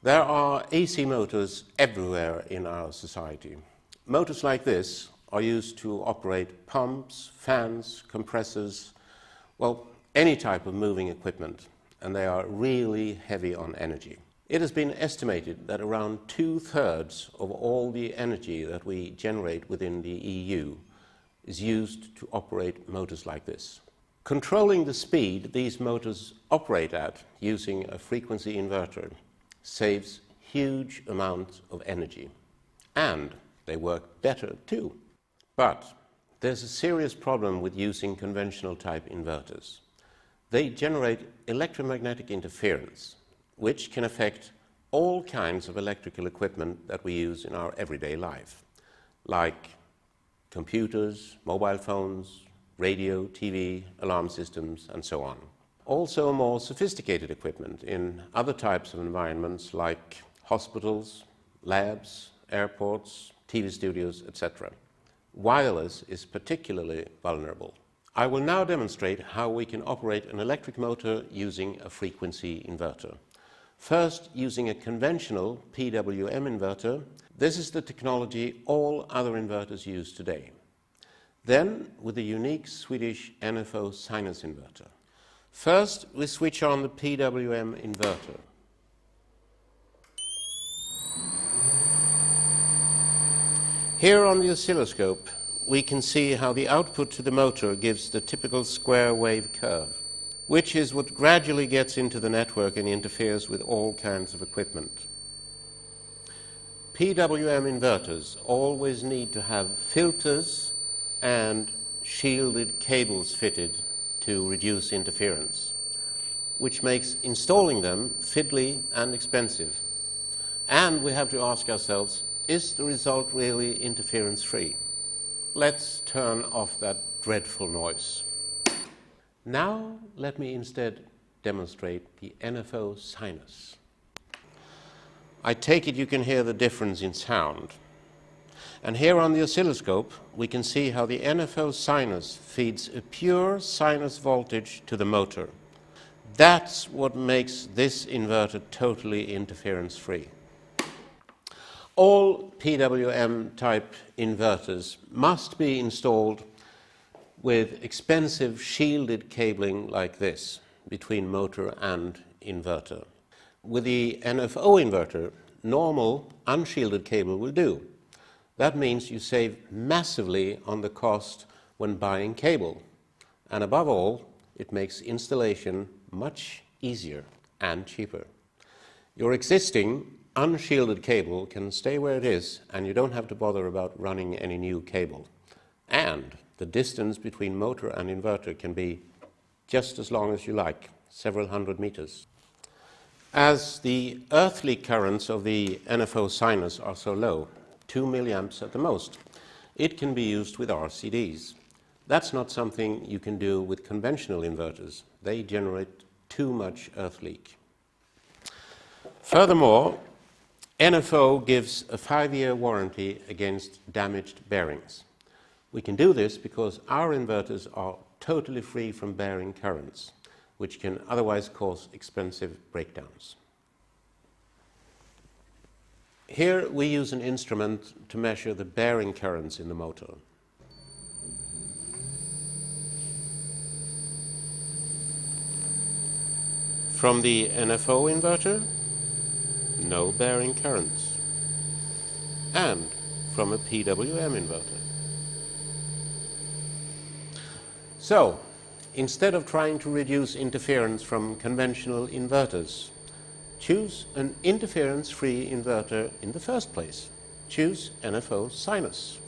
There are AC motors everywhere in our society. Motors like this are used to operate pumps, fans, compressors, well, any type of moving equipment, and they are really heavy on energy. It has been estimated that around 2/3 of all the energy that we generate within the EU is used to operate motors like this. Controlling the speed these motors operate at using a frequency inverter saves huge amounts of energy, and they work better too. But there's a serious problem with using conventional type inverters. They generate electromagnetic interference, which can affect all kinds of electrical equipment that we use in our everyday life, like computers, mobile phones, radio, TV, alarm systems, and so on. Also more sophisticated equipment in other types of environments like hospitals, labs, airports, TV studios, etc. Wireless is particularly vulnerable. I will now demonstrate how we can operate an electric motor using a frequency inverter. First, using a conventional PWM inverter. This is the technology all other inverters use today. Then, with a unique Swedish NFO Sinus inverter. First, we switch on the PWM inverter. Here on the oscilloscope, we can see how the output to the motor gives the typical square wave curve, which is what gradually gets into the network and interferes with all kinds of equipment. PWM inverters always need to have filters and shielded cables fitted to reduce interference, which makes installing them fiddly and expensive. And we have to ask ourselves, is the result really interference-free? Let's turn off that dreadful noise. Now let me instead demonstrate the NFO Sinus. I take it you can hear the difference in sound. And here on the oscilloscope, we can see how the NFO Sinus feeds a pure sinus voltage to the motor. That's what makes this inverter totally interference-free. All PWM type inverters must be installed with expensive shielded cabling like this between motor and inverter. With the NFO inverter, normal unshielded cable will do. That means you save massively on the cost when buying cable. And above all, it makes installation much easier and cheaper. Your existing unshielded cable can stay where it is, and you don't have to bother about running any new cable. And the distance between motor and inverter can be just as long as you like, several hundred meters. As the earthly currents of the NFO Sinus are so low, 2 milliamps at the most, it can be used with RCDs. That's not something you can do with conventional inverters. They generate too much earth leak. Furthermore, NFO gives a 5-year warranty against damaged bearings. We can do this because our inverters are totally free from bearing currents, which can otherwise cause expensive breakdowns. Here we use an instrument to measure the bearing currents in the motor. From the NFO inverter, no bearing currents. And from a PWM inverter. So, instead of trying to reduce interference from conventional inverters, choose an interference-free inverter in the first place. Choose NFO Sinus.